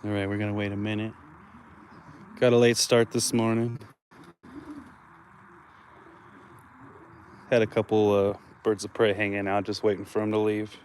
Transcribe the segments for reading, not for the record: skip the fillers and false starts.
All right, we're gonna wait a minute. Got a late start this morning. Had a couple birds of prey hanging out, just waiting for them to leave.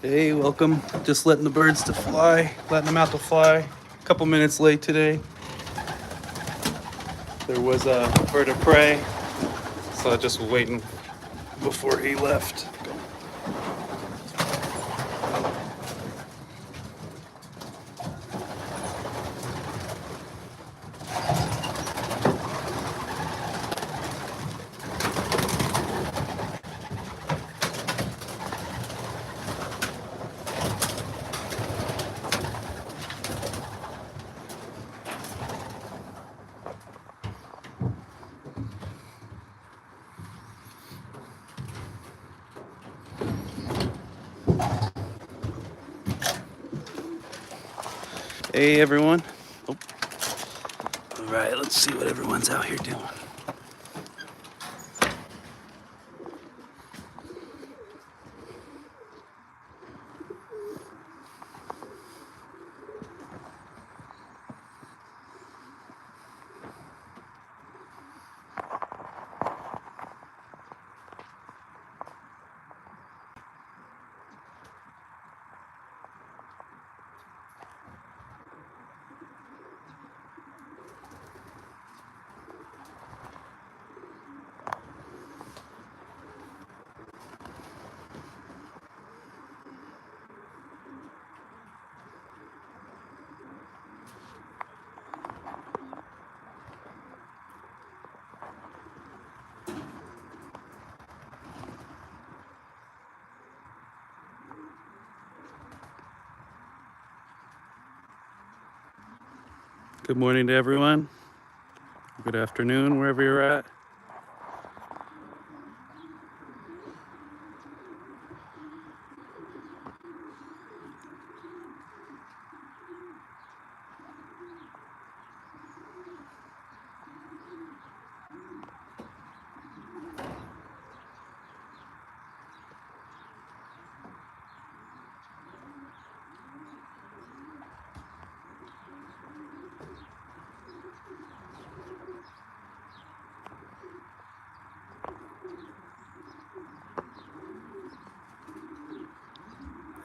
Hey, welcome. Just letting the birds to fly, letting them out to fly. A couple minutes late today. There was a bird of prey, so I just was waiting before he left. Hey, everyone. Oh. All right, let's see what everyone's out here doing. Good morning to everyone. Good afternoon, wherever you're at.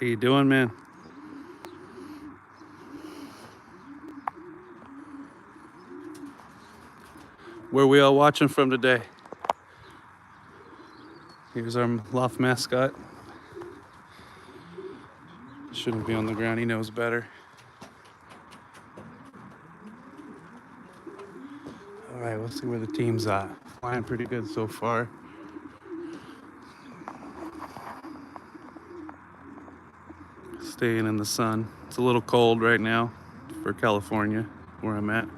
How you doing, man? Where we all watching from today? Here's our Loft mascot. Shouldn't be on the ground, he knows better. All right, let's see where the team's at. Flying pretty good so far. Staying in the sun. It's a little cold right now for California, where I'm at.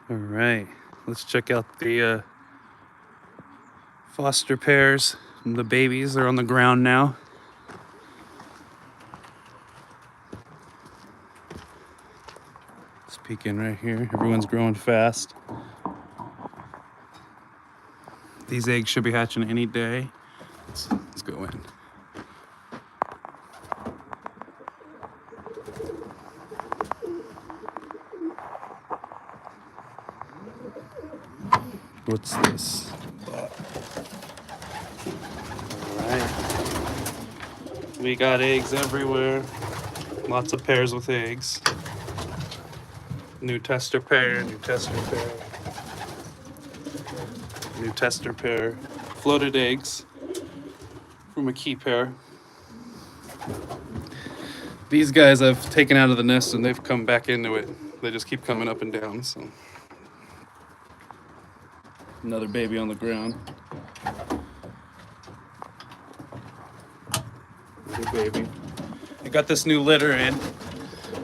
All right, let's check out the foster pairs. And the babies are on the ground now. Let's peek in right here. Everyone's growing fast. These eggs should be hatching any day. Let's go in. What's this? Alright. We got eggs everywhere. Lots of pairs with eggs. New tester pair, new tester pair. New tester pair. Floated eggs from a key pair. These guys I've taken out of the nest and they've come back into it. They just keep coming up and down, so. Another baby on the ground. Another baby. I got this new litter in.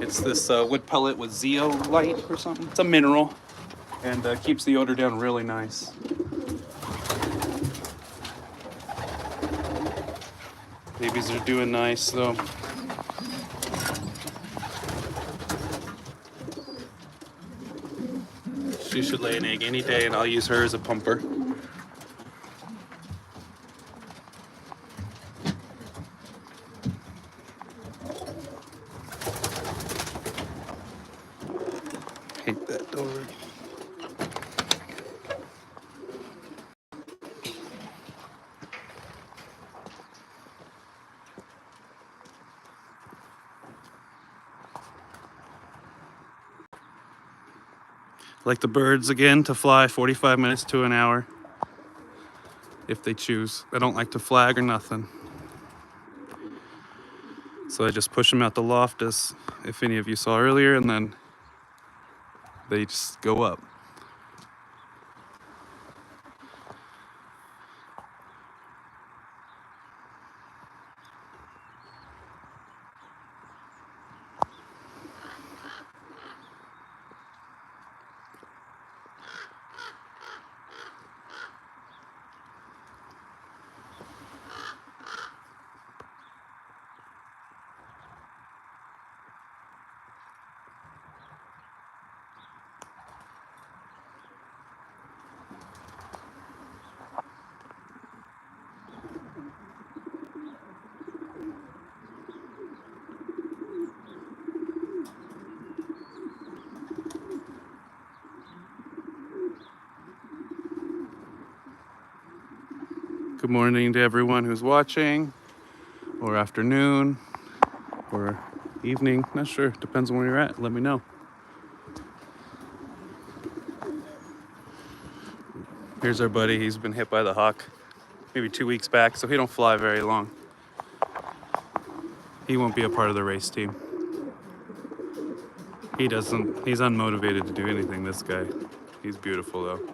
It's this wood pellet with zeolite or something. It's a mineral and keeps the odor down really nice. Babies are doing nice though. She should lay an egg any day and I'll use her as a pumper. Hate that door. Like the birds again to fly 45 minutes to an hour if they choose. I don't like to flag or nothing. So I just push them out the loft as if any of you saw earlier, and then they just go up. Good morning to everyone who's watching, or afternoon, or evening, not sure, depends on where you're at, let me know. Here's our buddy, he's been hit by the hawk maybe 2 weeks back, so he don't fly very long. He won't be a part of the race team. He's unmotivated to do anything, this guy. He's beautiful though.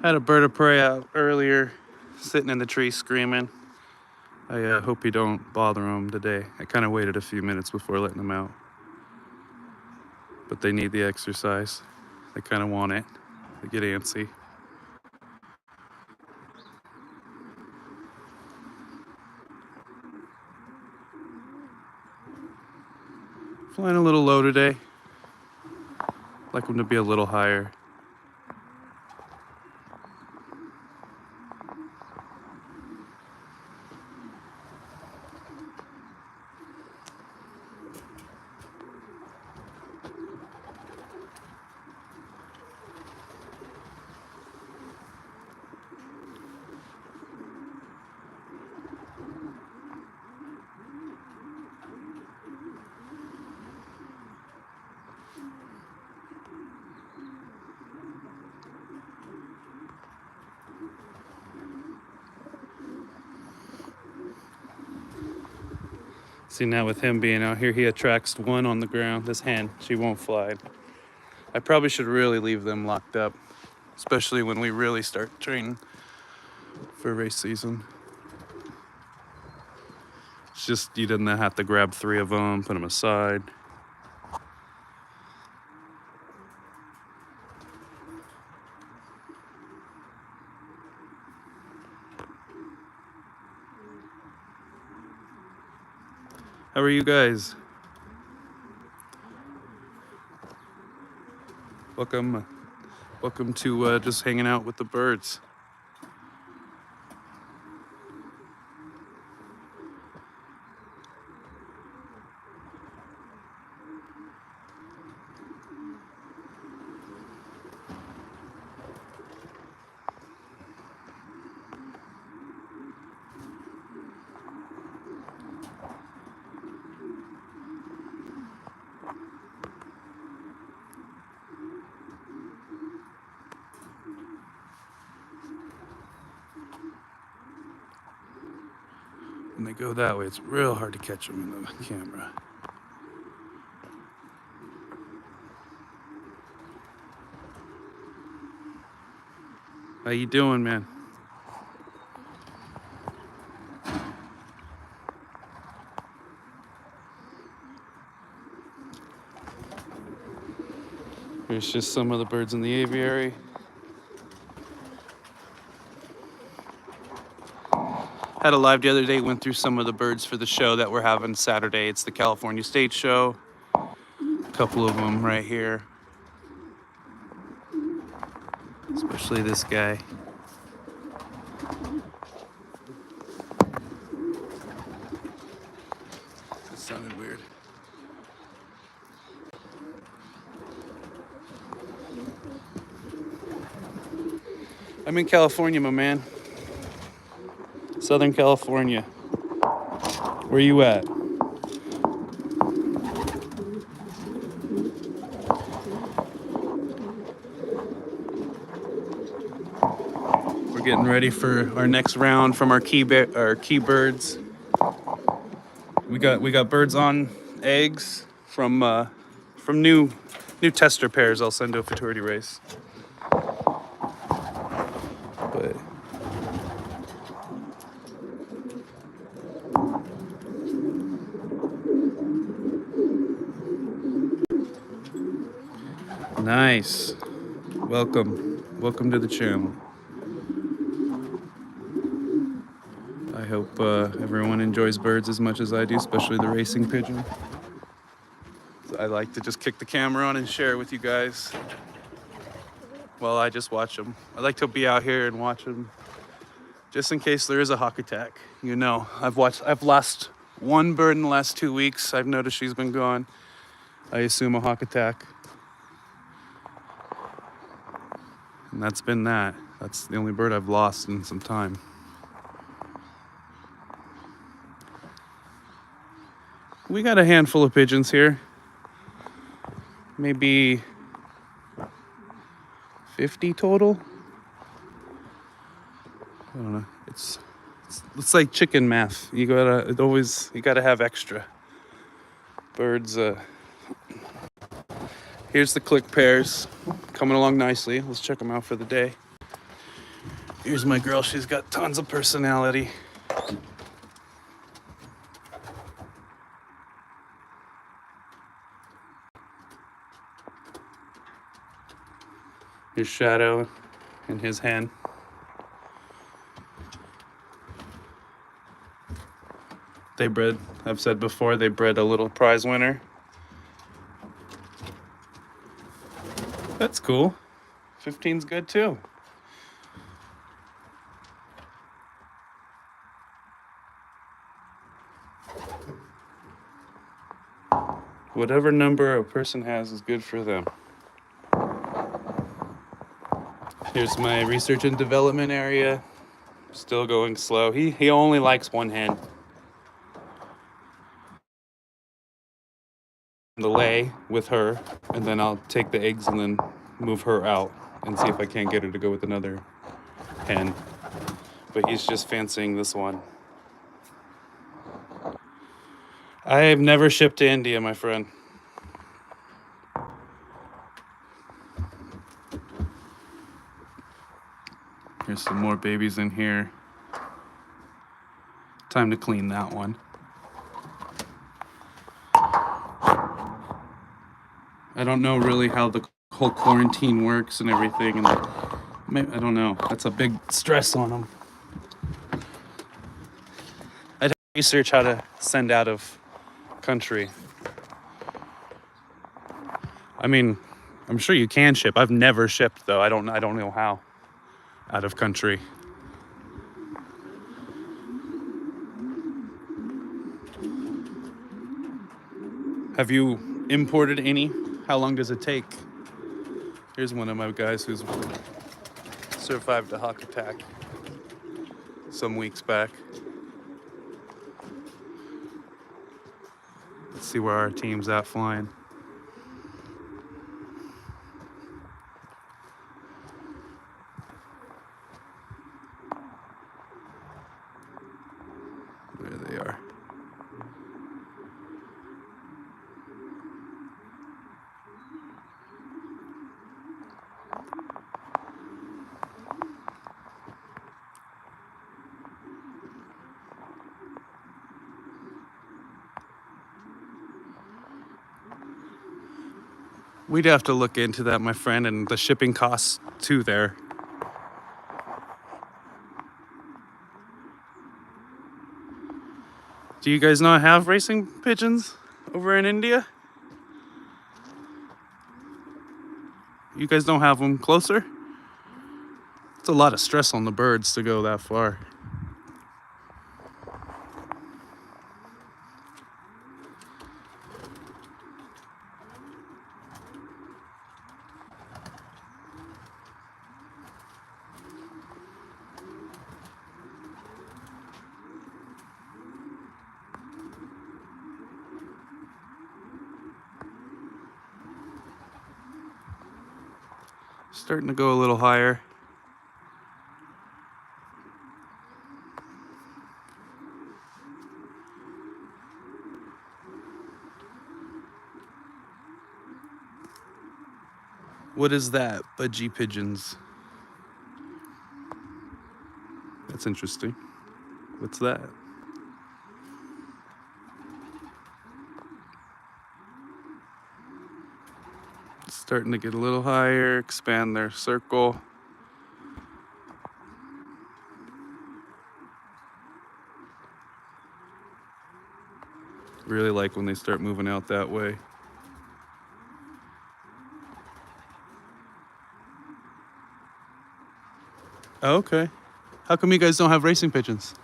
Had a bird of prey out earlier, sitting in the tree screaming. I hope you don't bother them today. I kind of waited a few minutes before letting them out. But they need the exercise. They kind of want it. They get antsy. Flying a little low today. Like them to be a little higher. See, now with him being out here, he attracts one on the ground. This hen, she won't fly. I probably should really leave them locked up, especially when we really start training for race season. It's just, you didn't have to grab 3 of them, put them aside. How are you guys? Welcome to just hanging out with the birds. When they go that way, it's real hard to catch them in the camera. How you doing, man? Here's just some of the birds in the aviary. Had a live the other day, went through some of the birds for the show that we're having Saturday. It's the California State Show. A couple of them right here. Especially this guy. That sounded weird. I'm in California, my man. Southern California. Where you at? We're getting ready for our next round from our key birds. We got birds on eggs from new tester pairs I'll send to a futurity race. But nice. Welcome to the channel. I hope everyone enjoys birds as much as I do, especially the racing pigeon. So I like to just kick the camera on and share it with you guys while I just watch them. I like to be out here and watch them just in case there is a hawk attack. You know, I've lost one bird in the last 2 weeks. I've noticed she's been gone. I assume a hawk attack. And that's been that. That's the only bird I've lost in some time. We got a handful of pigeons here. Maybe 50 total. I don't know. It's like chicken math. You gotta have extra birds. Here's the click pairs coming along nicely. Let's check them out for the day. Here's my girl. She's got tons of personality. Here's Shadow and his hen. They bred, I've said before, they bred a little prize winner. That's cool. 15's good too. Whatever number a person has is good for them. Here's my research and development area. Still going slow. He only likes one hen. The lay with her, and then I'll take the eggs and then move her out and see if I can't get her to go with another hen. But he's just fancying this one. I have never shipped to India, my friend. Here's some more babies in here. Time to clean that one. I don't know really how the whole quarantine works and everything, and I don't know. That's a big stress on them. I'd have to research how to send out of country. I mean, I'm sure you can ship. I've never shipped though. I don't know how out of country. Have you imported any? How long does it take? Here's one of my guys who's survived a hawk attack some weeks back. Let's see where our team's at flying. There they are. We'd have to look into that, my friend, and the shipping costs too there. Do you guys not have racing pigeons over in India? You guys don't have them closer? It's a lot of stress on the birds to go that far. Starting to go a little higher. What is that? Budgie pigeons. That's interesting. What's that? Starting to get a little higher, expand their circle. Really like when they start moving out that way. Oh, okay. How come you guys don't have racing pigeons?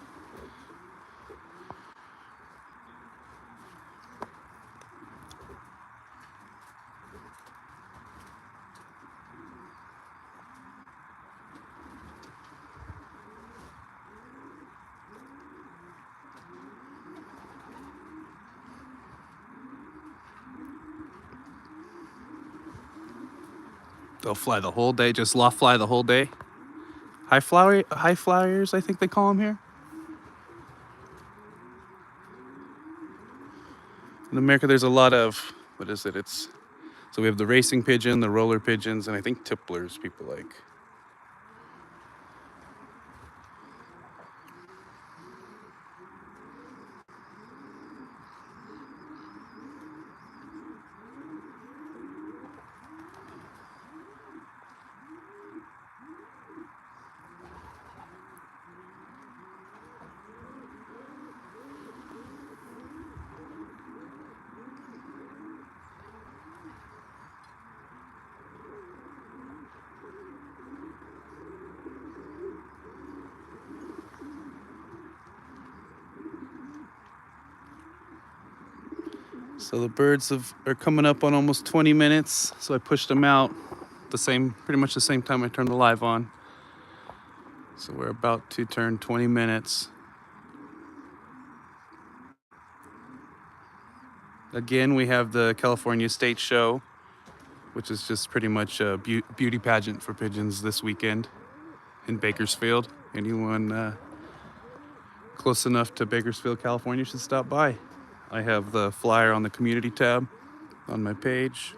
They'll fly the whole day, just loft fly the whole day. High flyers, I think they call them here. In America, there's a lot of, what is it? So we have the racing pigeon, the roller pigeons, and I think tipplers people like. So the birds are coming up on almost 20 minutes. So I pushed them out pretty much the same time I turned the live on. So we're about to turn 20 minutes. Again, we have the California State Show, which is just pretty much a beauty pageant for pigeons this weekend in Bakersfield. Anyone close enough to Bakersfield, California should stop by. I have the flyer on the community tab on my page.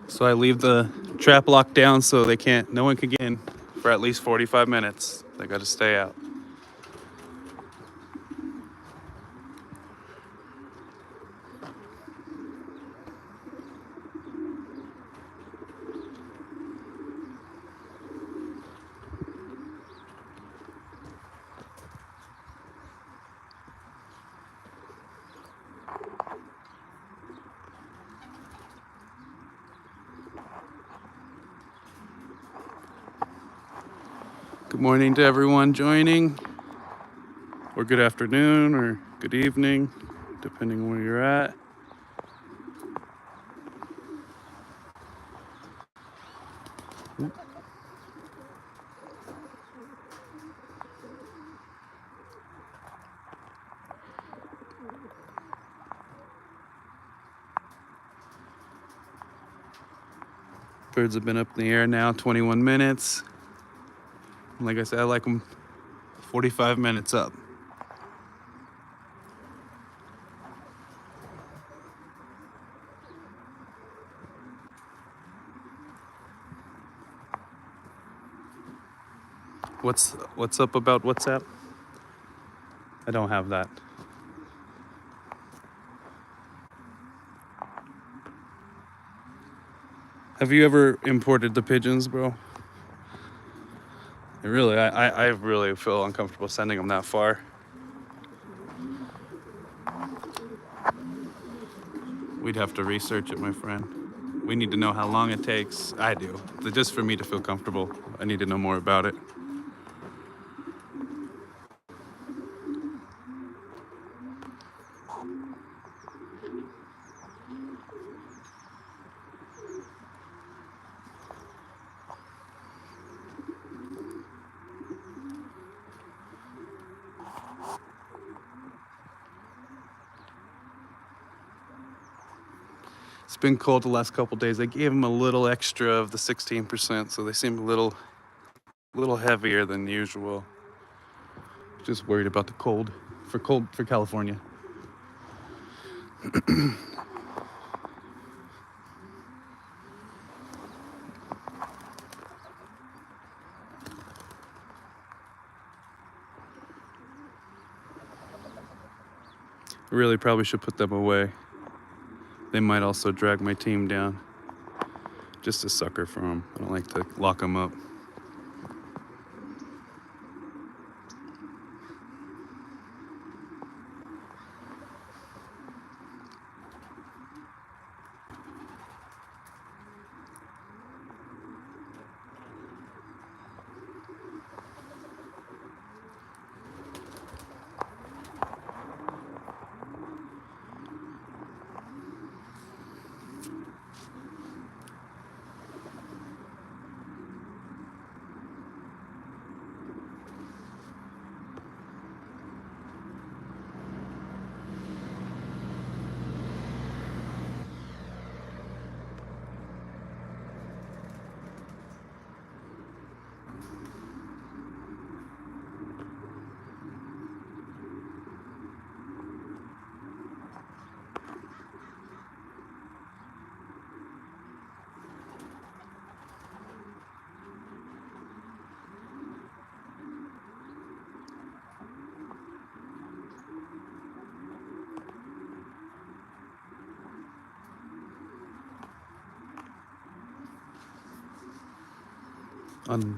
So I leave the trap locked down so no one can get in for at least 45 minutes. They got to stay out. Good morning to everyone joining, or good afternoon, or good evening, depending on where you're at. Birds have been up in the air now 21 minutes. Like I said, I like them 45 minutes up. What's up about WhatsApp? I don't have that. Have you ever imported the pigeons, bro? I really feel uncomfortable sending them that far. We'd have to research it, my friend. We need to know how long it takes. I do. Just for me to feel comfortable, I need to know more about it. It's been cold the last couple days. I gave them a little extra of the 16%, so they seem a little heavier than usual. Just worried about the cold for California. Really probably should put them away. They might also drag my team down. Just a sucker for them. I don't like to lock them up.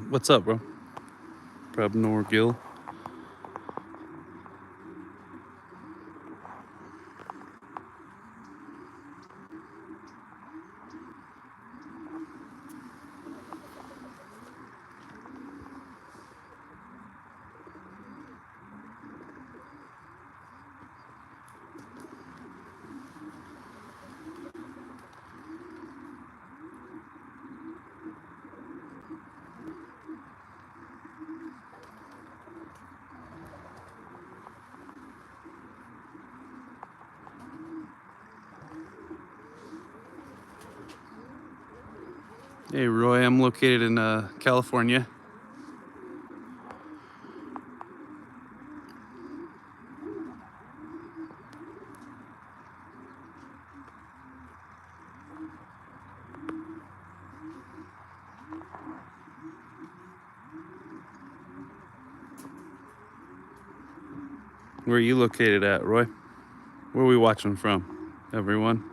What's up, bro? Prabnor Gill. Hey Roy, I'm located in California. Where are you located at, Roy? Where are we watching from, everyone?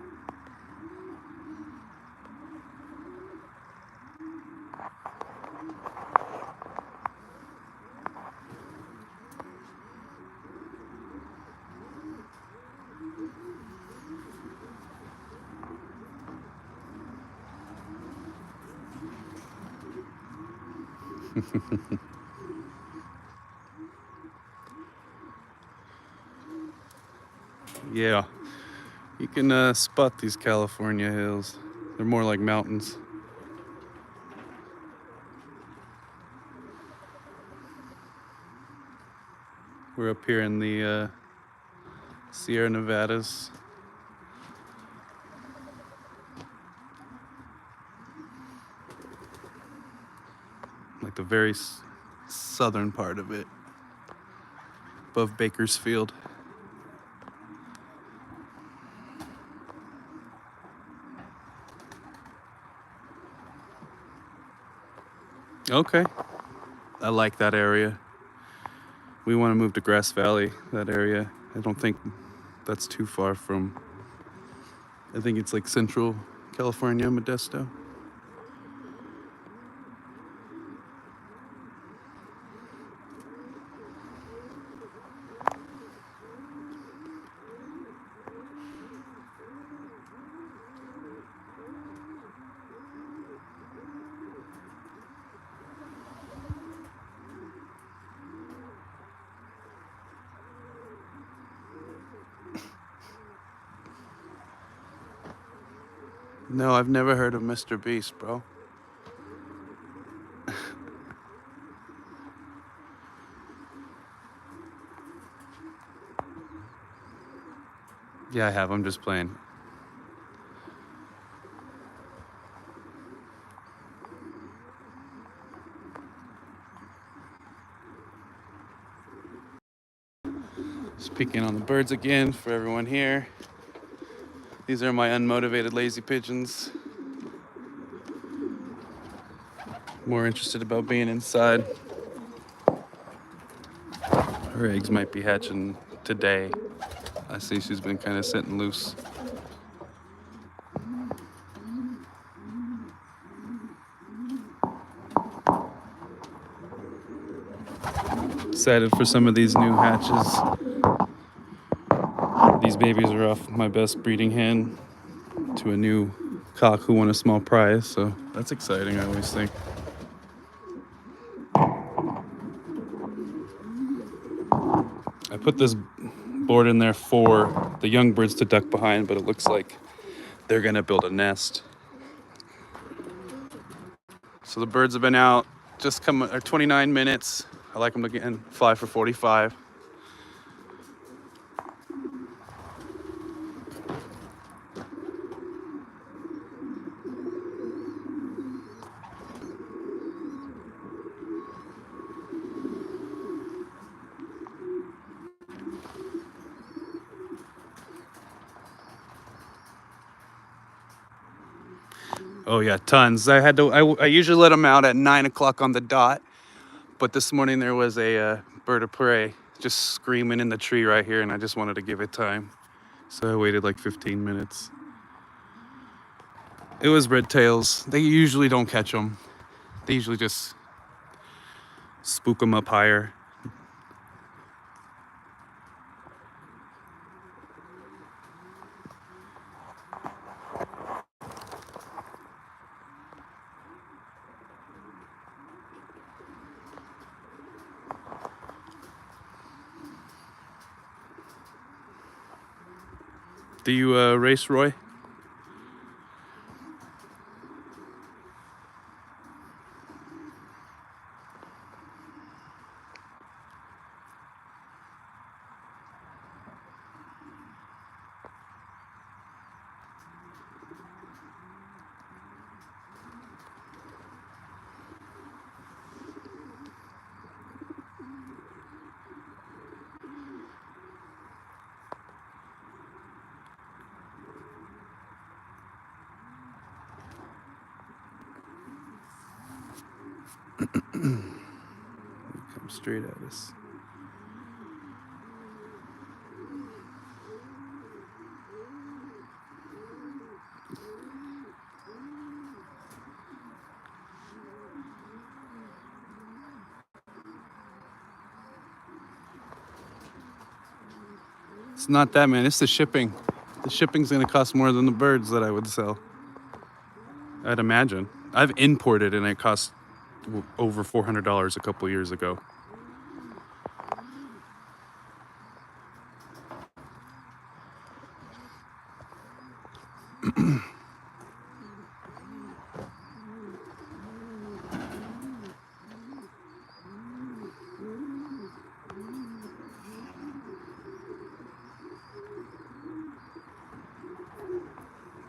Yeah, you can spot these California hills. They're more like mountains. We're up here in the Sierra Nevadas. Like the very southern part of it, above Bakersfield. Okay, I like that area. We want to move to Grass Valley, that area. I don't think that's too far from, I think it's like Central California, Modesto. No, I've never heard of Mr. Beast, bro. Yeah, I have. I'm just playing. Just peeking on the birds again for everyone here. These are my unmotivated lazy pigeons. More interested about being inside. Her eggs might be hatching today. I see she's been kind of sitting loose. Excited for some of these new hatches. These babies are off my best breeding hen to a new cock who won a small prize, so that's exciting, I always think. I put this board in there for the young birds to duck behind, but it looks like they're gonna build a nest. So the birds have been out just 29 minutes. I like them to fly for 45. Oh yeah, tons. I usually let them out at 9 o'clock on the dot, but this morning there was a bird of prey just screaming in the tree right here, and I just wanted to give it time. So I waited like 15 minutes. It was red tails. They usually don't catch them. They usually just spook them up higher. Do you race, Roy? Come straight at us. It's not that, man. It's the shipping. The shipping's gonna cost more than the birds that I would sell. I'd imagine. I've imported and it cost over $400 a couple years ago.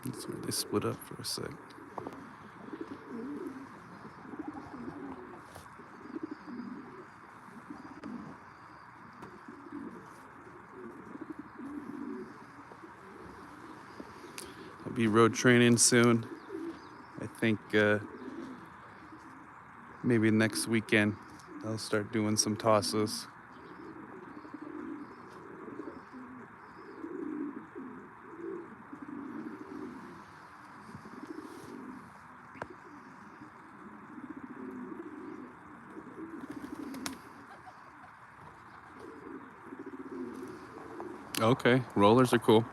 That's where they split up for a sec. I'll be road training soon. I think maybe next weekend I'll start doing some tosses. Okay, rollers are cool.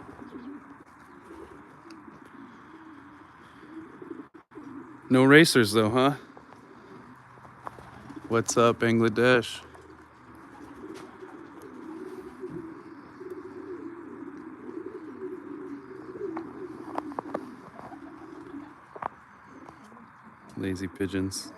No racers though, huh? What's up, Bangladesh? Lazy pigeons.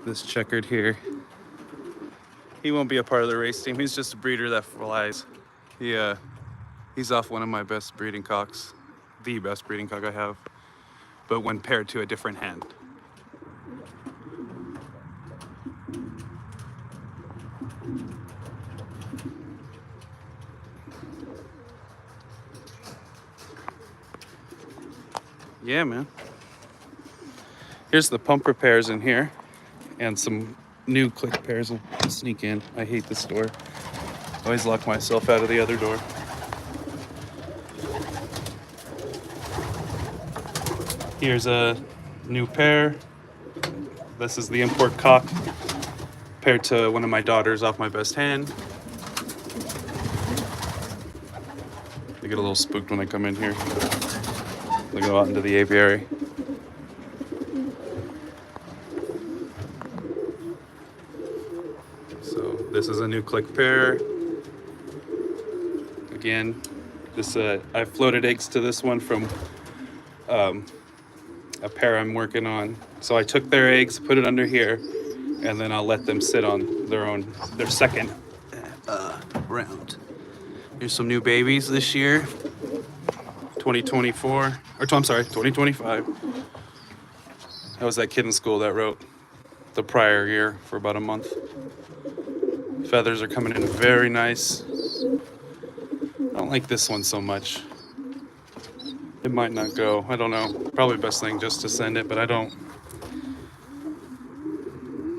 This checkered here, he won't be a part of the race team. He's just a breeder that flies. He's off one of my best breeding cocks, the best breeding cock I have, but when paired to a different hen. Yeah, man. Here's the pumper pairs in here and some new click pairs will sneak in. I hate this door. Always lock myself out of the other door. Here's a new pair. This is the import cock paired to one of my daughters off my best hen. I get a little spooked when I come in here. They go out into the aviary. So this is a new click pair. Again, this I floated eggs to this one from a pair I'm working on. So I took their eggs, put it under here, and then I'll let them sit on their second round. Here's some new babies this year. 2024, I'm sorry, 2025. I was that kid in school that wrote the prior year for about a month. Feathers are coming in very nice. I don't like this one so much. It might not go, I don't know. Probably best thing just to send it, but I don't.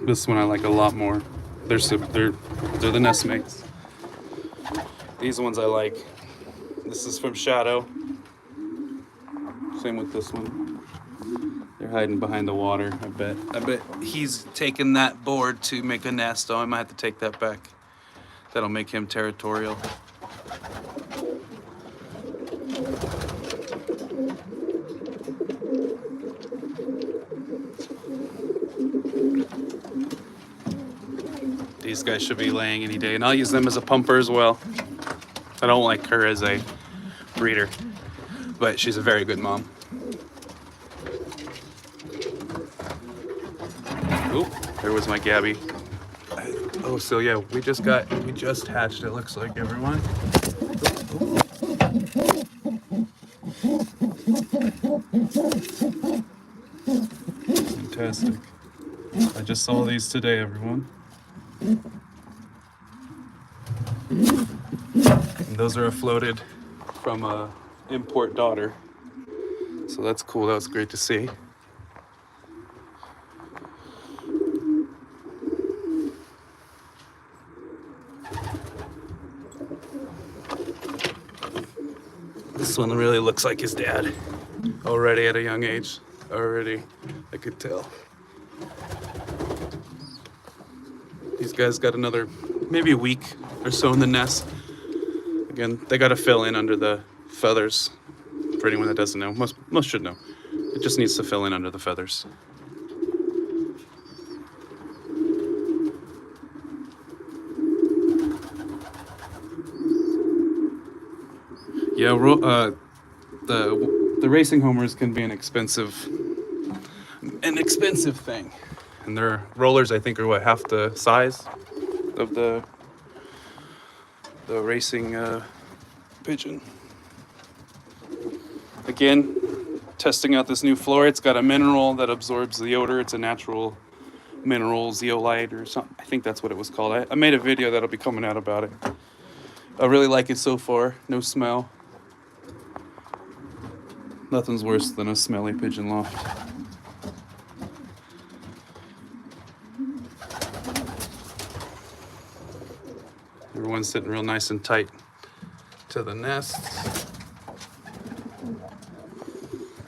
This one I like a lot more. They're the nestmates. These ones I like. This is from Shadow. Same with this one. They're hiding behind the water, I bet. I bet he's taking that board to make a nest, though I might have to take that back. That'll make him territorial. These guys should be laying any day, and I'll use them as a pumper as well. I don't like her as a breeder, but she's a very good mom. Oop, there was my Gabby. Oh, so yeah, we just hatched, it looks like, everyone. Fantastic. I just saw these today, everyone. And those are floated from a import daughter. So that's cool, that was great to see. This one really looks like his dad. Already at a young age. Already, I could tell. These guys got another, maybe a week or so in the nest. Again, they got to fill in under the feathers. For anyone that doesn't know, most should know. It just needs to fill in under the feathers. Yeah, the racing homers can be an expensive thing, and their rollers, I think, are what, half the size of the racing pigeon. Again, testing out this new floor. It's got a mineral that absorbs the odor. It's a natural mineral zeolite or something. I think that's what it was called. I made a video that'll be coming out about it. I really like it so far. No smell. Nothing's worse than a smelly pigeon loft. Everyone's sitting real nice and tight to the nest.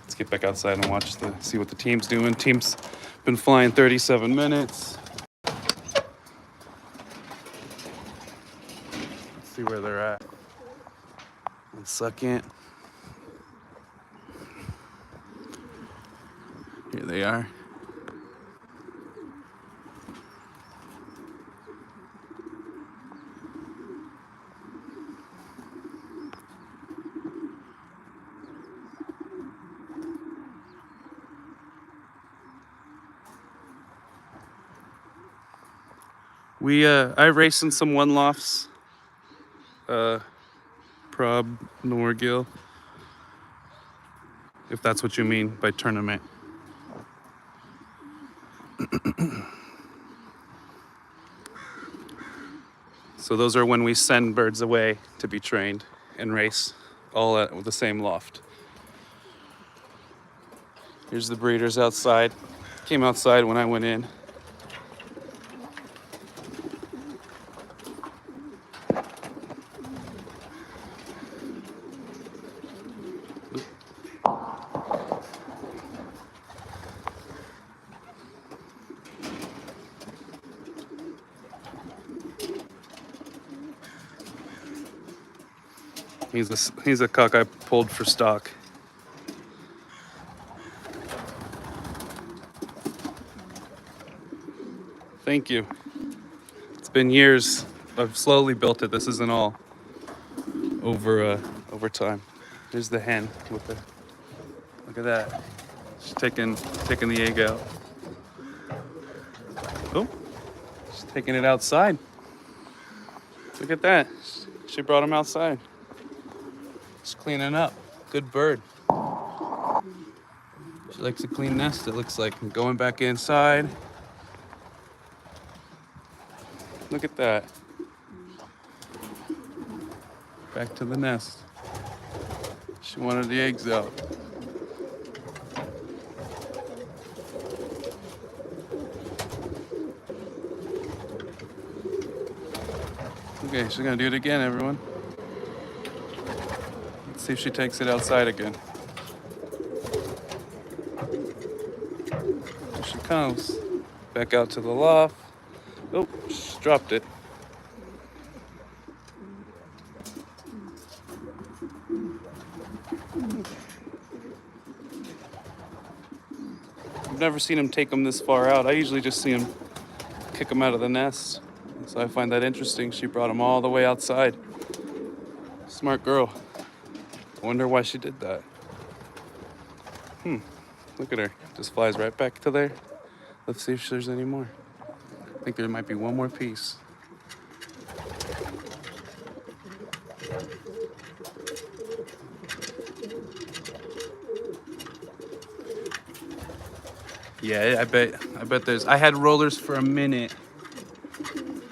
Let's get back outside and see what the team's doing. Team's been flying 37 minutes. Let's see where they're at. 1 second. Here they are. I race in some one lofts, prob Norgil, if that's what you mean by tournament. So those are when we send birds away to be trained and race, all at the same loft. Here's the breeders outside. Came outside when I went in. He's a cock I pulled for stock. Thank you. It's been years. I've slowly built it. This isn't all over time. Here's the hen with the. Look at that. She's taking the egg out. Oh, she's taking it outside. Look at that. She brought him outside. She's cleaning up. Good bird. She likes a clean nest, it looks like. I'm going back inside. Look at that. Back to the nest. She wanted the eggs out. Okay, she's gonna do it again, everyone. Let's see if she takes it outside again. Here she comes. Back out to the loft. Oh, she dropped it. I've never seen him take them this far out. I usually just see him kick them out of the nest. So I find that interesting. She brought them all the way outside. Smart girl. I wonder why she did that. Look at her. Just flies right back to there. Let's see if there's any more. I think there might be one more piece. Yeah, I bet there's. I had rollers for a minute,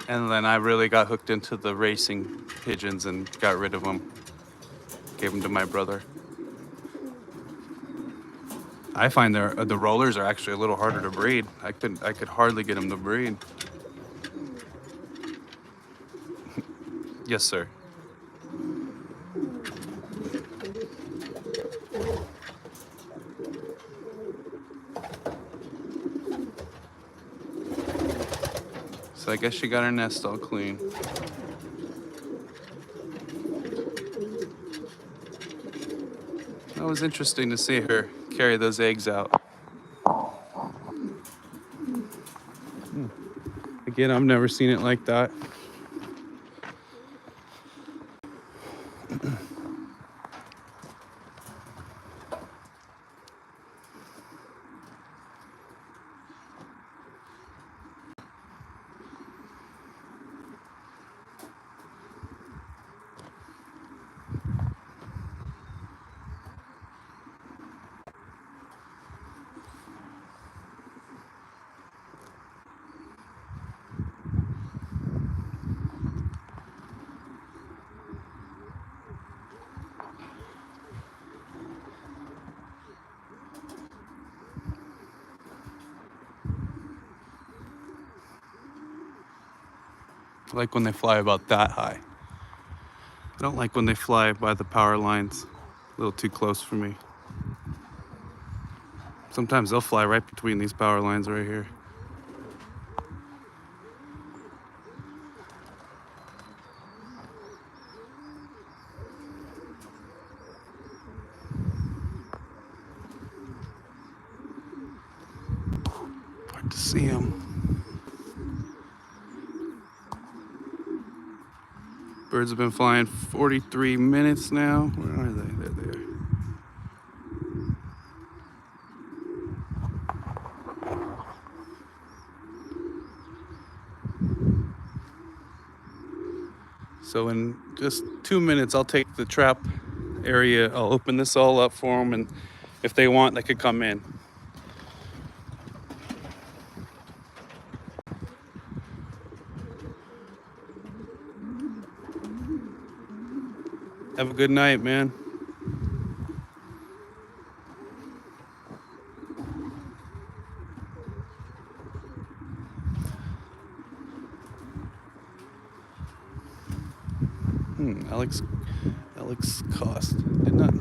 and then I really got hooked into the racing pigeons and got rid of them. Gave them to my brother. I find the rollers are actually a little harder to breed. I could hardly get them to breed. Yes, sir. So I guess she got her nest all clean. That was interesting to see her carry those eggs out. Again, I've never seen it like that. I like when they fly about that high. I don't like when they fly by the power lines. A little too close for me. Sometimes they'll fly right between these power lines right here. Hard to see them. Birds have been flying 43 minutes now. Where are they? They're there. So in just 2 minutes, I'll take the trap area. I'll open this all up for them, and if they want, they could come in. Have a good night, man. Alex Cost did not.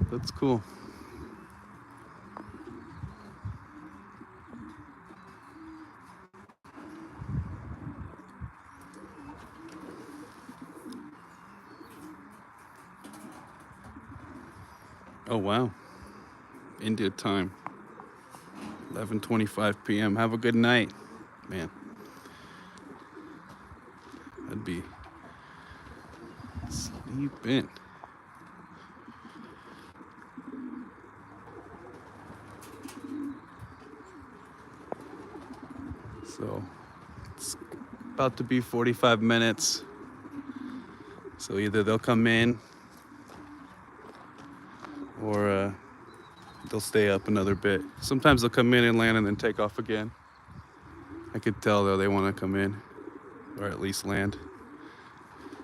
That's cool. Oh wow, India time. 11:25 p.m. Have a good night, man. I'd be sleeping. So it's about to be 45 minutes. So either they'll come in or they'll stay up another bit. Sometimes they'll come in and land and then take off again. I could tell though they want to come in or at least land.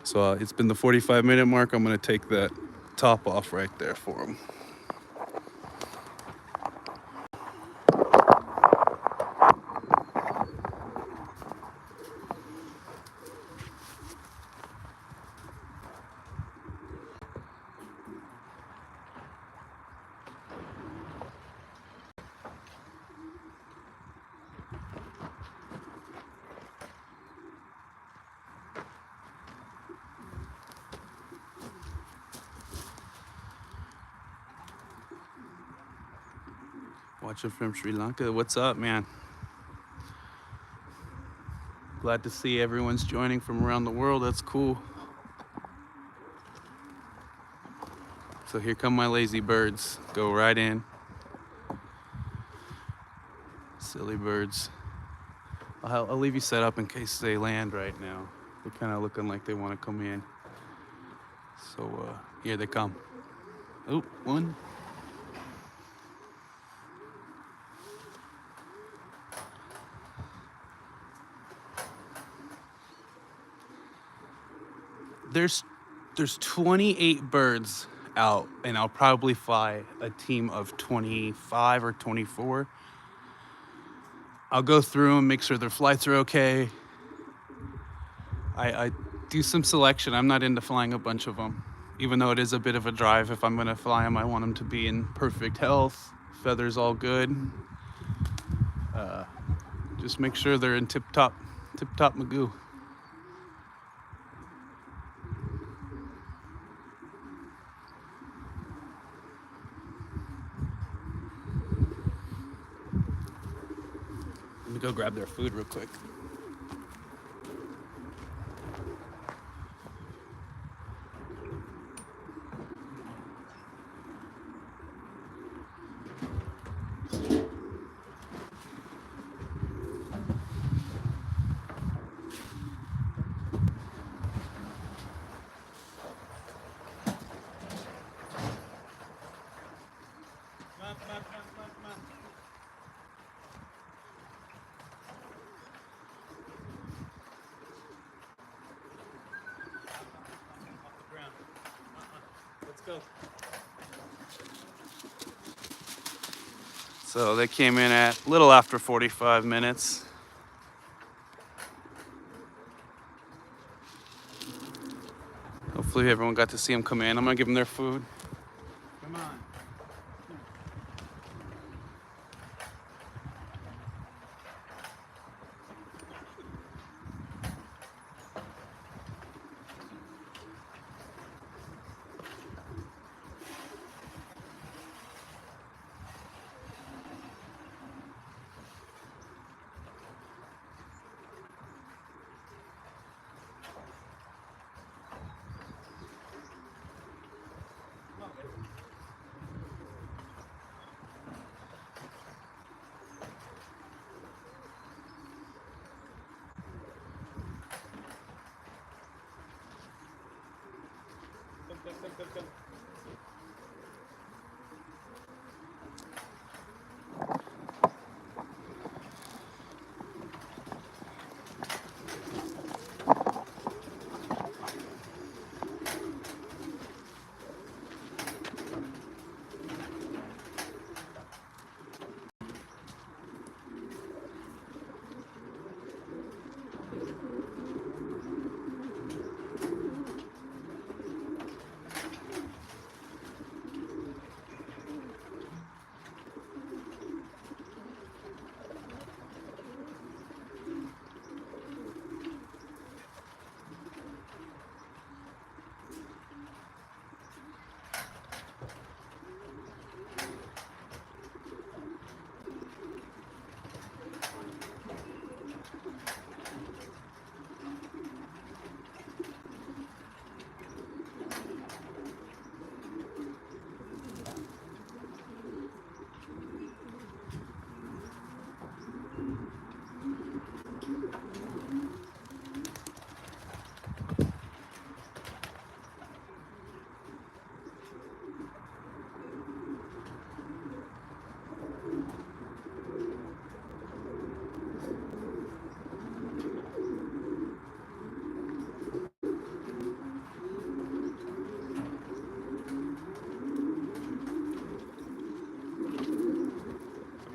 So it's been the 45-minute mark. I'm going to take that top off right there for them. Watching from Sri Lanka. What's up, man? Glad to see everyone's joining from around the world. That's cool. So here come my lazy birds. Go right in. Silly birds. I'll leave you set up in case they land right now. They're kind of looking like they want to come in. So here they come. Oh, one. There's 28 birds out, and I'll probably fly a team of 25 or 24. I'll go through and make sure their flights are okay. I do some selection. I'm not into flying a bunch of them, even though it is a bit of a drive. If I'm gonna fly them, I want them to be in perfect health, feathers all good. Just make sure they're in tip-top magoo. Let me go grab their food real quick. Go. So they came in at a little after 45 minutes. Hopefully everyone got to see them come in. I'm gonna give them their food. Come on. Come.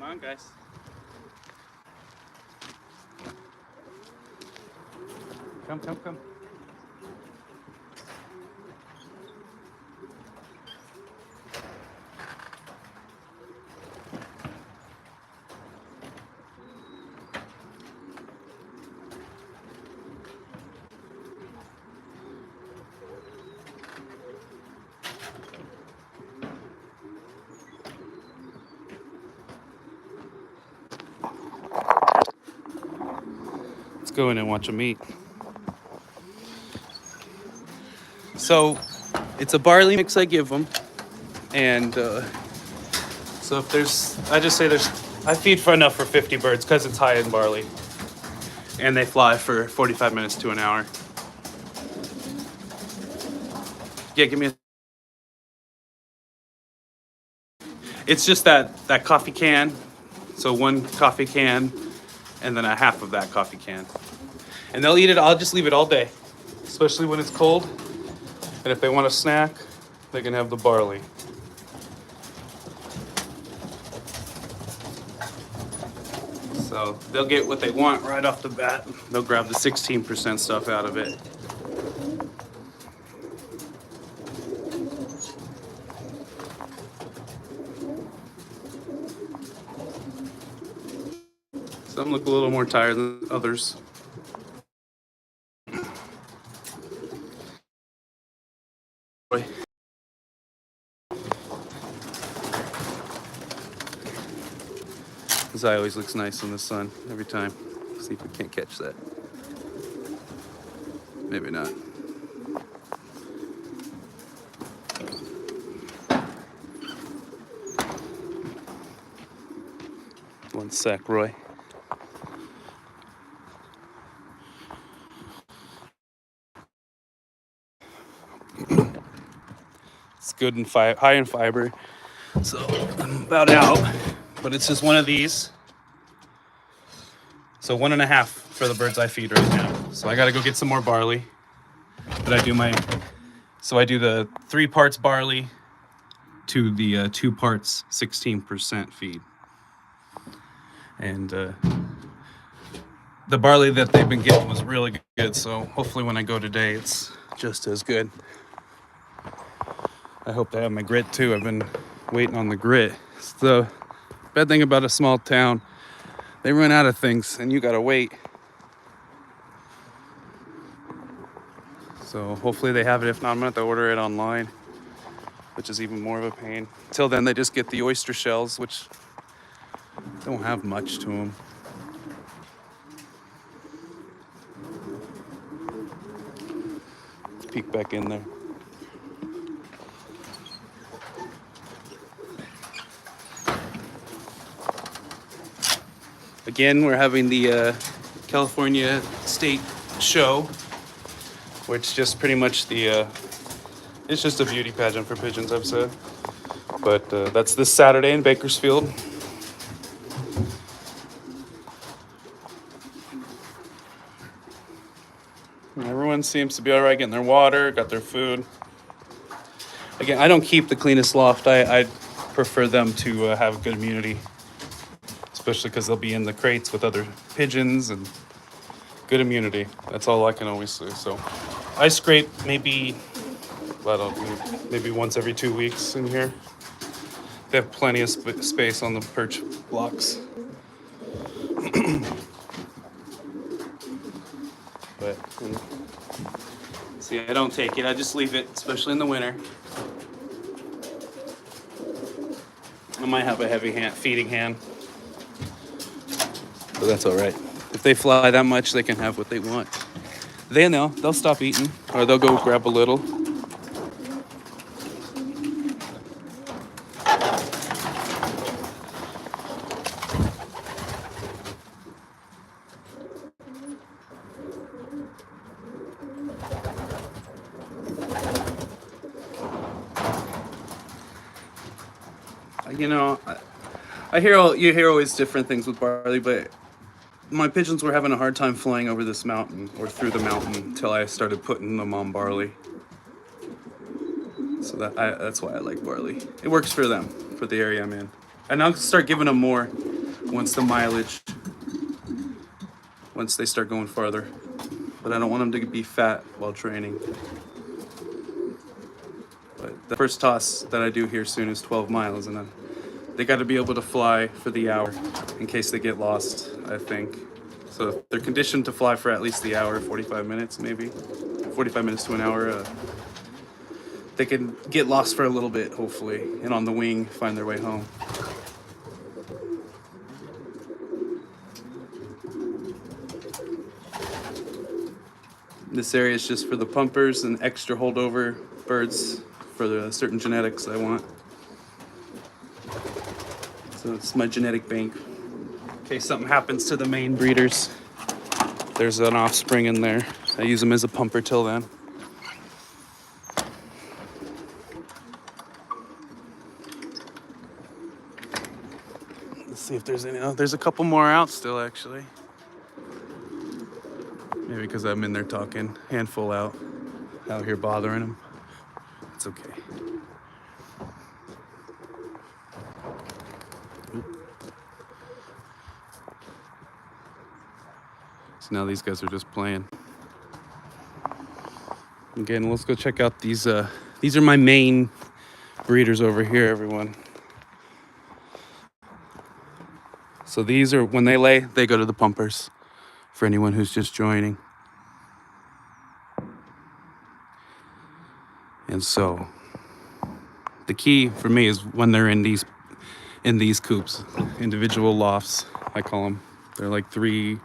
Come on, guys. Come. Let's go in and watch them eat. So it's a barley mix I give them, and so if I feed for enough for 50 birds because it's high in barley, and they fly for 45 minutes to an hour. Yeah, give me a... It's just that coffee can. So one coffee can and then a half of that coffee can. And they'll eat it. I'll just leave it all day, especially when it's cold. And if they want a snack, they can have the barley. So they'll get what they want right off the bat. They'll grab the 16% stuff out of it. Some look a little more tired than others. This eye always looks nice in the sun every time. See if we can't catch that. Maybe not. One sec, Roy. It's good and high in fiber. So I'm about out, but it's just one of these. So 1.5 for the birds I feed right now. So I gotta go get some more barley. But I do the 3 parts barley to the 2 parts 16% feed. And the barley that they've been getting was really good. So hopefully when I go today, it's just as good. I hope they have my grit too. I've been waiting on the grit. It's the bad thing about a small town. They run out of things and you gotta wait. So hopefully they have it. If not, I'm gonna have to order it online, which is even more of a pain. Till then, they just get the oyster shells, which don't have much to them. Let's peek back in there. Again, we're having the California State Show, which just pretty much it's just a beauty pageant for pigeons, I've said. But that's this Saturday in Bakersfield. Everyone seems to be all right, getting their water, got their food. Again, I don't keep the cleanest loft. I prefer them to have good immunity, especially because they'll be in the crates with other pigeons and good immunity. That's all I can always say. So I scrape maybe once every 2 weeks in here. They have plenty of space on the perch blocks. But see, I don't take it. I just leave it, especially in the winter. I might have a heavy feeding hand, but that's all right. If they fly that much, they can have what they want. They'll stop eating, or they'll go grab a little. You know, you hear always different things with barley, but my pigeons were having a hard time flying over this mountain or through the mountain until I started putting them on barley. So that's why I like barley. It works for them, for the area I'm in. And I'll start giving them more once they start going farther. But I don't want them to be fat while training. But the first toss that I do here soon is 12 miles, and then they got to be able to fly for the hour in case they get lost, I think. So if they're conditioned to fly for at least the hour, 45 minutes maybe, 45 minutes to an hour, they can get lost for a little bit, hopefully, and on the wing find their way home. This area is just for the pumpers and extra holdover birds for the certain genetics I want. So it's my genetic bank. In case something happens to the main breeders, there's an offspring in there. I use them as a pumper till then. See if there's any. Oh, there's a couple more out still, actually. Maybe because I'm in there talking. Handful out here bothering them. It's okay. So now these guys are just playing. Again, let's go check out these. These are my main breeders over here, everyone. So these are, when they lay, they go to the pumpers, for anyone who's just joining. And so the key for me is when they're in these coops, individual lofts, I call them. They're like 3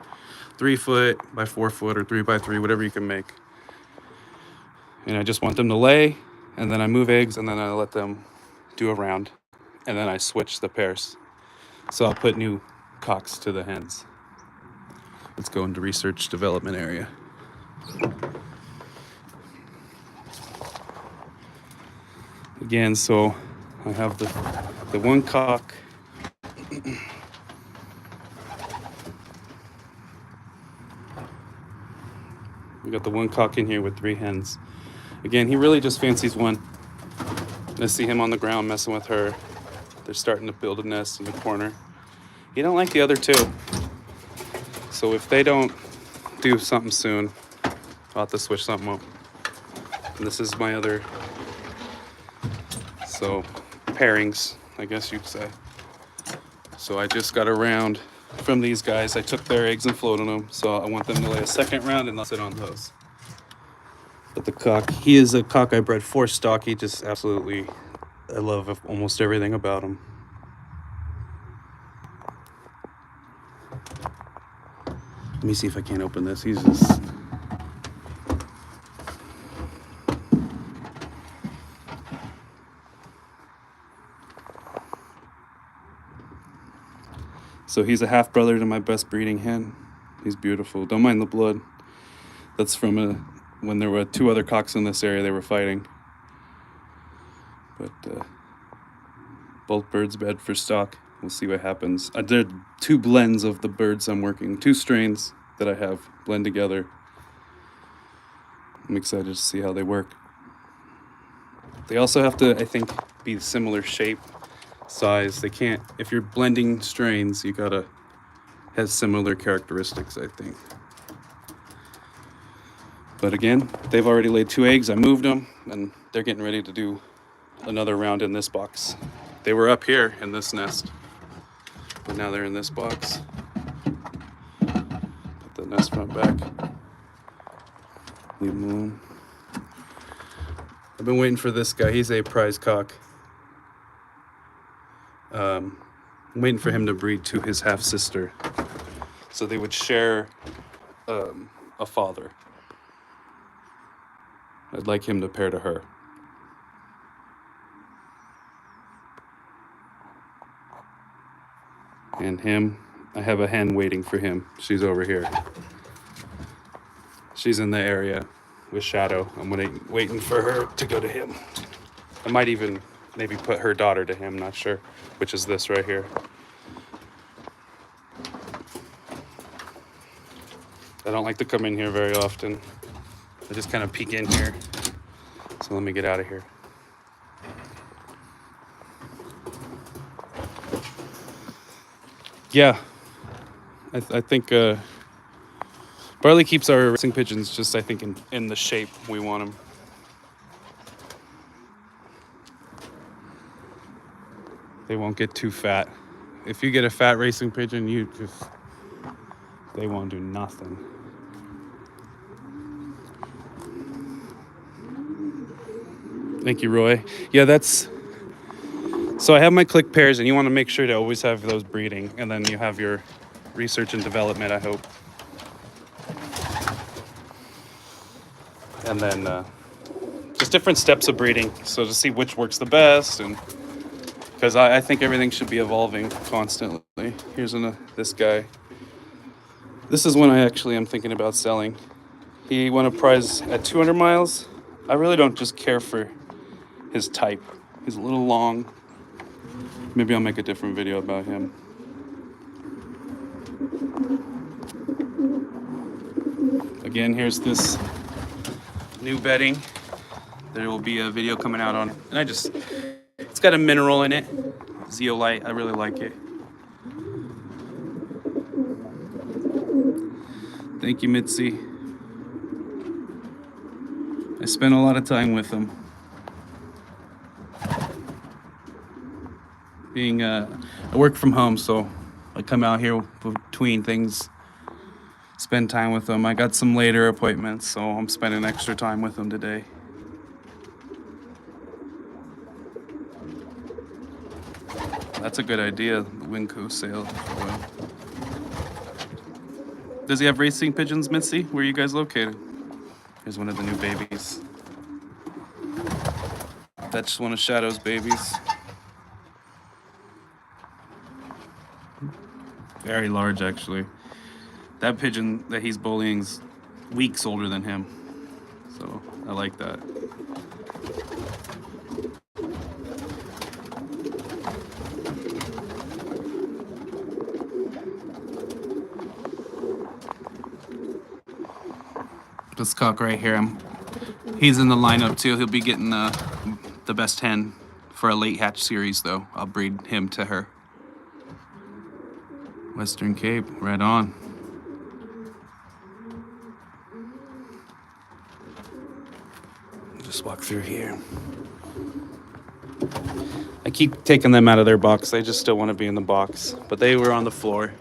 foot by 4 foot or 3 by 3, whatever you can make. And I just want them to lay, and then I move eggs, and then I let them do a round, and then I switch the pairs. So I'll put new cocks to the hens. Let's go into research development area. Again, so I have the one cock. We got the one cock in here with 3 hens. Again, he really just fancies one. I see him on the ground messing with her. They're starting to build a nest in the corner. He don't like the other 2. So if they don't do something soon, I'll have to switch something up. And this is my other, so pairings, I guess you'd say. So I just got a round from these guys. I took their eggs and floated them. So I want them to lay a second round and I'll sit on those. But the cock, he is a cock I bred for stock. He just absolutely, I love almost everything about him. Let me see if I can't open this. He's just... So he's a half brother to my best breeding hen. He's beautiful. Don't mind the blood. That's from when there were 2 other cocks in this area, they were fighting. But both birds bred for stock. We'll see what happens. I did 2 blends of the birds I'm working, 2 strains that I have blend together. I'm excited to see how they work. They also have to, I think, be similar shape, size. They can't, if you're blending strains, you gotta have similar characteristics, I think. But again, they've already laid 2 eggs. I moved them, and they're getting ready to do another round in this box. They were up here in this nest, but now they're in this box. Put the nest front back. Leave them alone. I've been waiting for this guy. He's a prize cock. I'm waiting for him to breed to his half-sister, so they would share a father. I'd like him to pair to her. And him, I have a hen waiting for him. She's over here. She's in the area with Shadow. I'm waiting for her to go to him. I might even maybe put her daughter to him, not sure, which is this right here. I don't like to come in here very often. I just kind of peek in here. So let me get out of here. Yeah, I think Barley keeps our racing pigeons just, I think, in the shape we want them. They won't get too fat. If you get a fat racing pigeon, they won't do nothing. Thank you, Roy. Yeah, so I have my click pairs, and you want to make sure to always have those breeding, and then you have your research and development, I hope. And then just different steps of breeding, so to see which works the best, and because I think everything should be evolving constantly. Here's this guy. This is one I actually am thinking about selling. He won a prize at 200 miles. I really don't just care for his type. He's a little long. Maybe I'll make a different video about him. Again, here's this new bedding. There will be a video coming out on it. And it's got a mineral in it. Zeolite, I really like it. Thank you, Mitzi. I spent a lot of time with them. I work from home, so I come out here between things, spend time with them. I got some later appointments, so I'm spending extra time with them today. That's a good idea, the Winco sale. Does he have racing pigeons, Mitzi? Where are you guys located? Here's one of the new babies. That's just one of Shadow's babies. Very large, actually. That pigeon that he's bullying's weeks older than him. So I like that. This cock right here, he's in the lineup too. He'll be getting the best hen for a late hatch series though. I'll breed him to her. Western Cape, right on. Just walk through here. I keep taking them out of their box. They just still want to be in the box, but they were on the floor.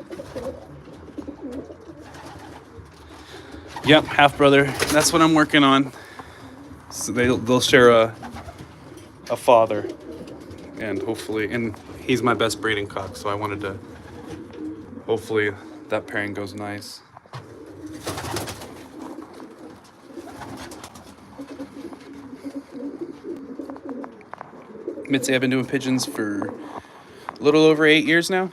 Yep, half brother. That's what I'm working on. So they'll share a father, and hopefully, and he's my best breeding cock. So I wanted to. Hopefully, that pairing goes nice. Mitzi, I've been doing pigeons for a little over 8 years now.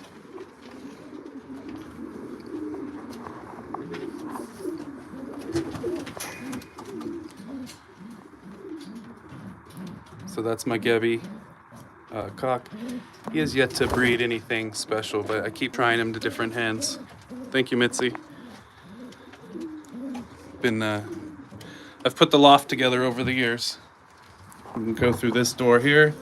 So that's my Gebby cock. He has yet to breed anything special, but I keep trying him to different hens. Thank you, Mitzi. I've put the loft together over the years. We can go through this door here.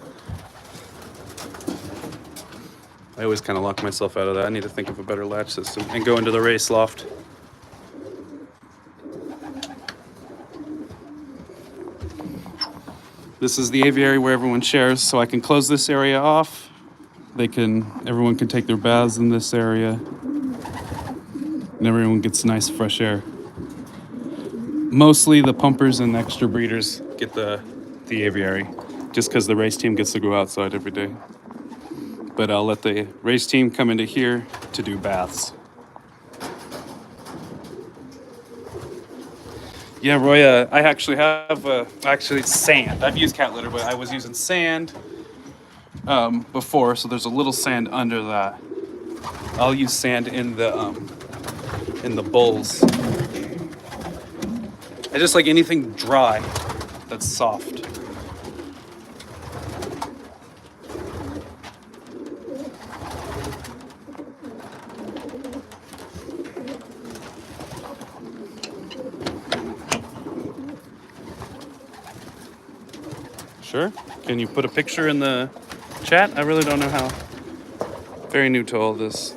I always kind of lock myself out of that. I need to think of a better latch system and go into the race loft. This is the aviary where everyone shares, so I can close this area off. Everyone can take their baths in this area, and everyone gets nice fresh air. Mostly the pumpers and extra breeders get the aviary, just because the race team gets to go outside every day. But I'll let the race team come into here to do baths. Yeah, Roy, I actually have sand. I've used cat litter, but I was using sand before, so there's a little sand under that. I'll use sand in the bowls. I just like anything dry that's soft. Sure. Can you put a picture in the chat? I really don't know how. Very new to all this.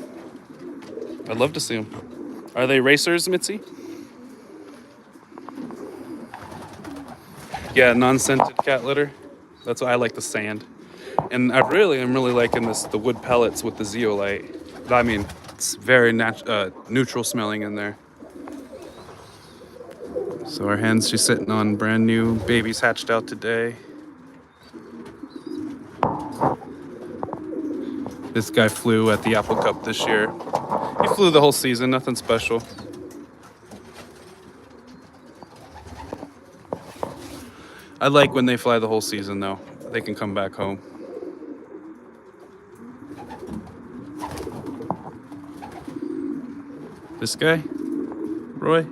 I'd love to see them. Are they racers, Mitzi? Yeah, non-scented cat litter. That's why I like the sand. And I'm really liking the wood pellets with the zeolite. I mean, it's very neutral smelling in there. So our hen's just sitting on brand new babies hatched out today. This guy flew at the Apple Cup this year. He flew the whole season, nothing special. I like when they fly the whole season though. They can come back home. This guy, Roy.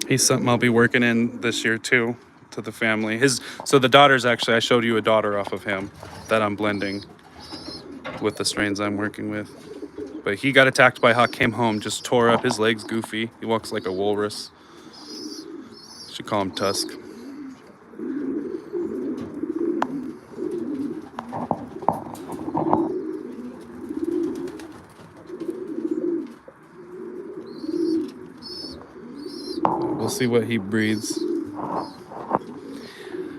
He's something I'll be working in this year too, to the family. So the daughter's actually, I showed you a daughter off of him that I'm blending with the strains I'm working with. But he got attacked by hawk, came home, just tore up his legs, goofy. He walks like a walrus. Should call him Tusk. We'll see what he breeds.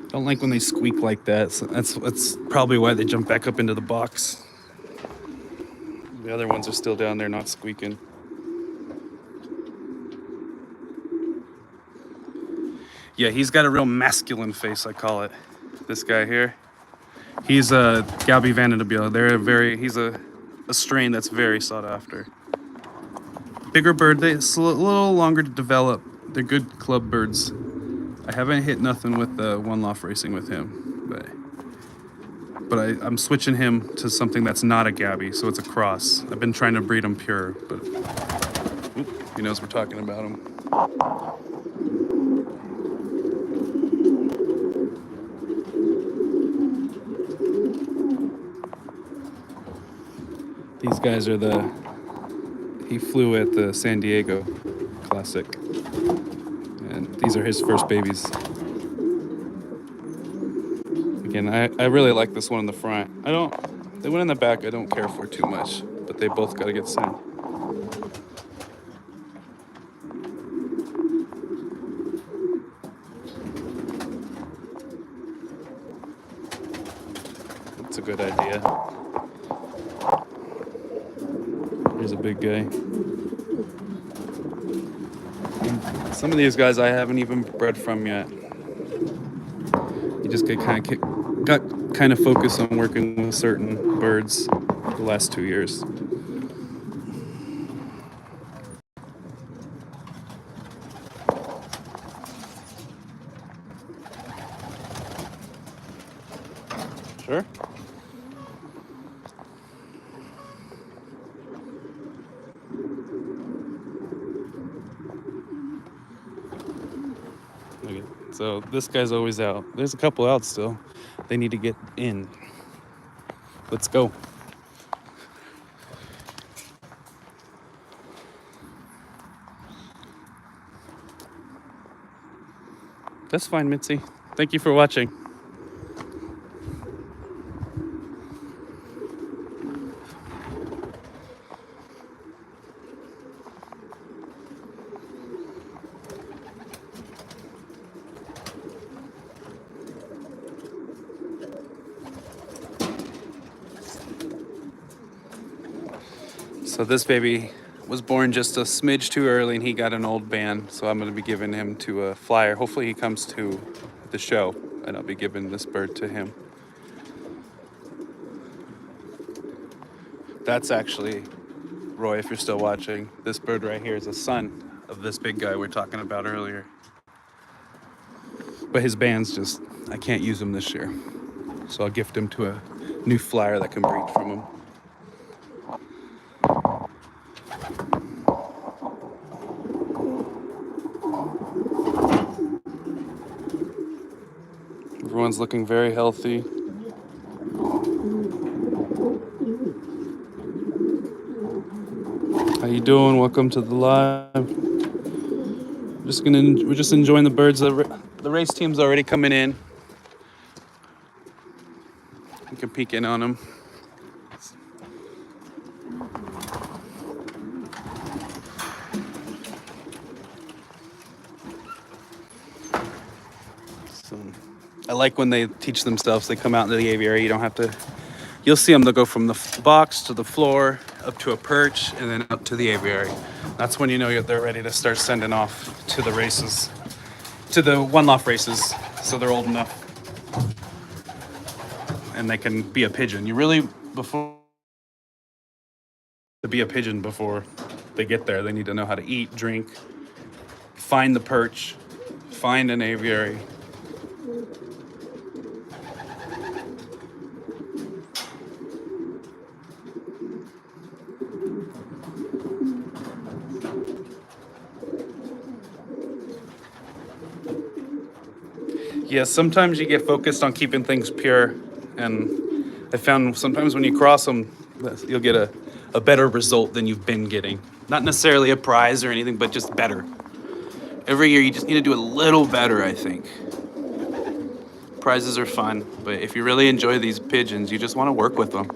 Don't like when they squeak like that. So that's probably why they jump back up into the box. The other ones are still down there, not squeaking. Yeah, he's got a real masculine face, I call it. This guy here. He's a Gabi Vanderbilt. He's a strain that's very sought after. Bigger bird, it's a little longer to develop. They're good club birds. I haven't hit nothing with the one loft racing with him, but I'm switching him to something that's not a Gabi, so it's a cross. I've been trying to breed him pure, but he knows we're talking about him. These guys are he flew at the San Diego Classic, and these are his first babies. Again, I really like this one in the front. The one in the back I don't care for too much, but they both gotta get sent. That's a good idea. Here's a big guy. And some of these guys I haven't even bred from yet. You just got kind of focused on working with certain birds the last 2 years. Sure. Okay, so this guy's always out. There's a couple out still. They need to get in. Let's go. That's fine, Mitzi. Thank you for watching. So this baby was born just a smidge too early, and he got an old band, so I'm going to be giving him to a flyer. Hopefully he comes to the show, and I'll be giving this bird to him. That's actually, Roy, if you're still watching, this bird right here is a son of this big guy we're talking about earlier. But his band's just, I can't use him this year, so I'll gift him to a new flyer that can breed from him. Everyone's looking very healthy. How you doing? Welcome to the live. We're just enjoying the birds. The race team's already coming in. You can peek in on them. I like when they teach themselves. They come out into the aviary. You don't have to. You'll see them. They'll go from the box to the floor, up to a perch, and then up to the aviary. That's when you know they're ready to start sending off to the races, to the one loft races, so they're old enough and they can be a pigeon. You really to be a pigeon before they get there. They need to know how to eat, drink, find the perch, find an aviary. Yeah, sometimes you get focused on keeping things pure, and I found sometimes when you cross them, you'll get a better result than you've been getting. Not necessarily a prize or anything, but just better. Every year you just need to do a little better, I think. Prizes are fun, but if you really enjoy these pigeons, you just want to work with them.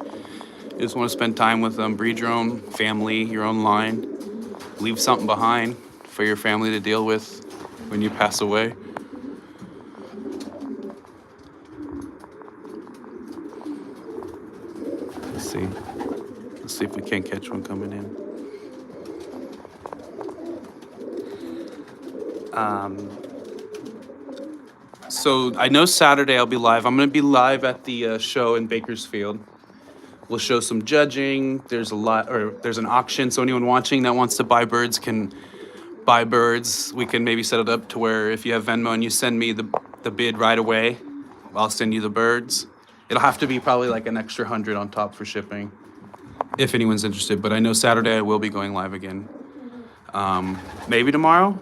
You just want to spend time with them, breed your own family, your own line, leave something behind for your family to deal with when you pass away. Let's see if we can't catch one coming in. So I know Saturday I'll be live. I'm going to be live at the show in Bakersfield. We'll show some judging. There's an auction. So anyone watching that wants to buy birds can buy birds. We can maybe set it up to where if you have Venmo and you send me the bid right away, I'll send you the birds. It'll have to be probably like an extra 100 on top for shipping, if anyone's interested. But I know Saturday I will be going live again. Maybe tomorrow.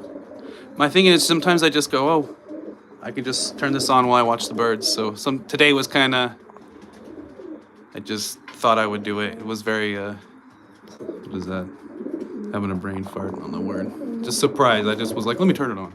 My thing is sometimes I just go, oh, I can just turn this on while I watch the birds. So today was kind of, I just thought I would do it. It was very, what is that? Having a brain fart on the word. Just surprised. I just was like, let me turn it on.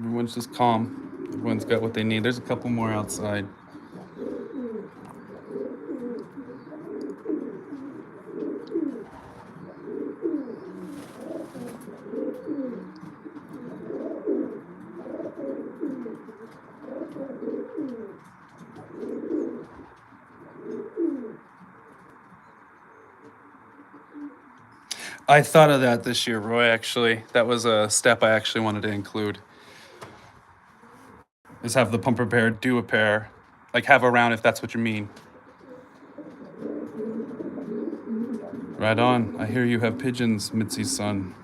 Everyone's just calm. Everyone's got what they need. There's a couple more outside. I thought of that this year, Roy, actually. That was a step I actually wanted to include. Is have the pumper pair do a pair. Like have a round if that's what you mean. Right on. I hear you have pigeons, Mitzi's son.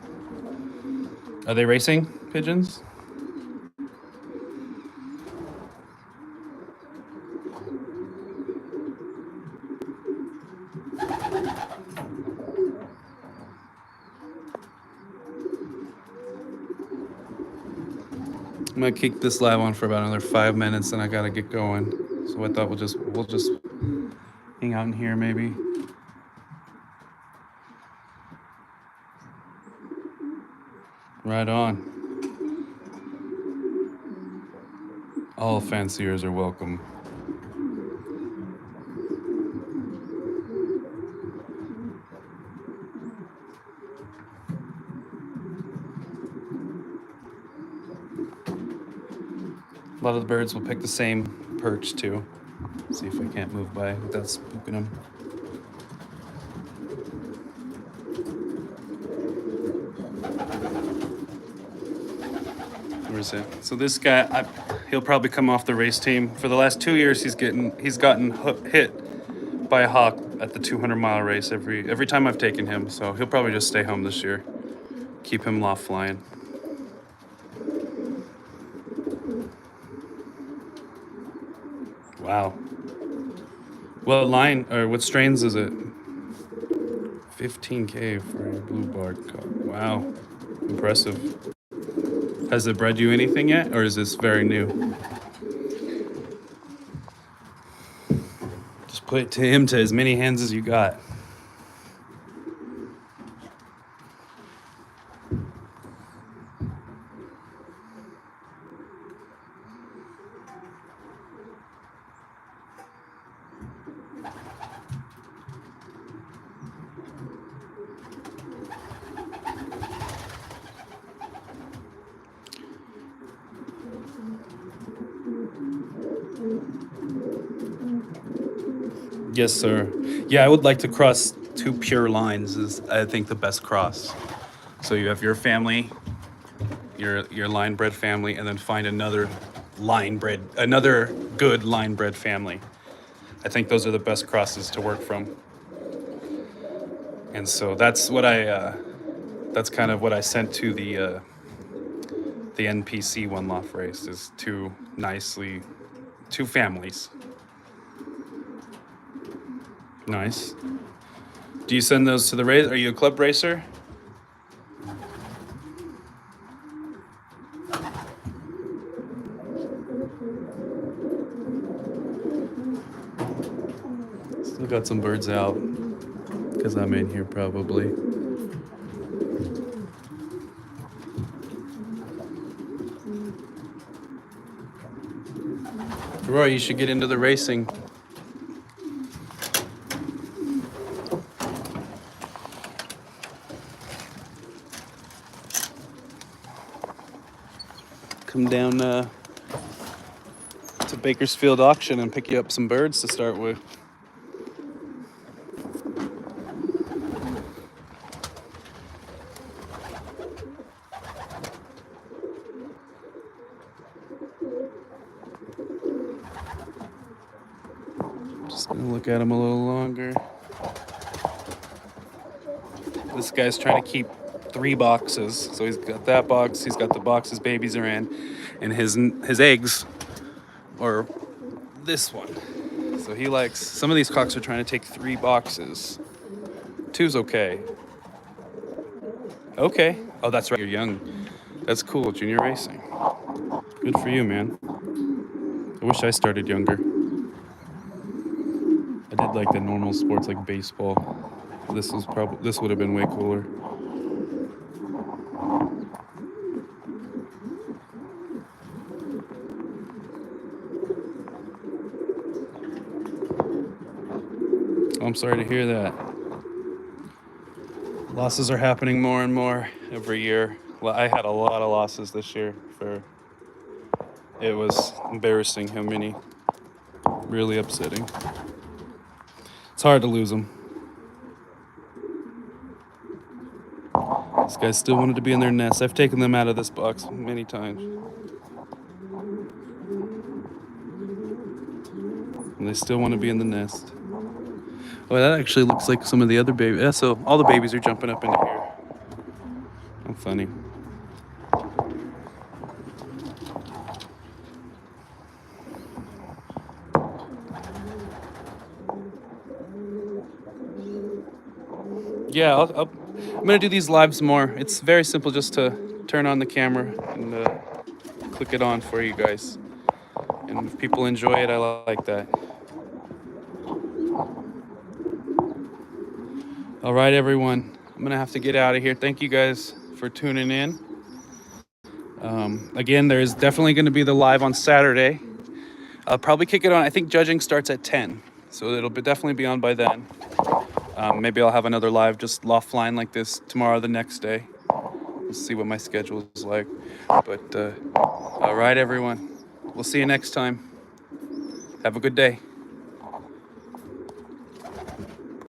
Are they racing pigeons? I'm gonna keep this live on for about another 5 minutes, and I gotta get going. So I thought we'll just hang out in here maybe. Right on. All fanciers are welcome. A lot of the birds will pick the same perch too. See if I can't move by without spooking them. Where is it? So this guy, he'll probably come off the race team. For the last 2 years, he's gotten hit by a hawk at the 200-mile race every time I've taken him. So he'll probably just stay home this year. Keep him loft flying. Wow. What strains is it? 15K for a blue barred cock. Wow. Impressive. Has it bred you anything yet, or is this very new? Just put it to him to as many hands as you got. Yes, sir. Yeah, I would like to cross 2 pure lines is, I think, the best cross. So you have your family, your line bred family, and then find another line bred, another good line bred family. I think those are the best crosses to work from. And so that's what that's kind of what I sent to the NPC one Loft race, is two families. Nice. Do you send those to the race? Are you a club racer? Still got some birds out because I'm in here probably. Roy, you should get into the racing. Come down to Bakersfield auction and pick you up some birds to start with. Just gonna look at him a little longer. This guy's trying to keep 3 boxes. So he's got that box, he's got the box his babies are in, and his eggs are this one. So he likes, some of these cocks are trying to take 3 boxes. 2's okay. Okay. Oh, that's right, you're young. That's cool, junior racing. Good for you, man. I wish I started younger. I did like the normal sports like baseball. This would have been way cooler. I'm sorry to hear that. Losses are happening more and more every year. I had a lot of losses this year. It was embarrassing how many. Really upsetting. It's hard to lose them. These guys still wanted to be in their nest. I've taken them out of this box many times. And they still want to be in the nest. Oh, that actually looks like some of the other babies. Yeah, so all the babies are jumping up into here. How funny. Yeah, I'm going to do these lives more. It's very simple just to turn on the camera and click it on for you guys. And if people enjoy it, I like that. All right, everyone. I'm going to have to get out of here. Thank you guys for tuning in. Again, there's definitely going to be the live on Saturday. I'll probably kick it on. I think judging starts at 10. So it'll definitely be on by then. Maybe I'll have another live just offline like this tomorrow or the next day. We'll see what my schedule is like. But all right, everyone. We'll see you next time. Have a good day.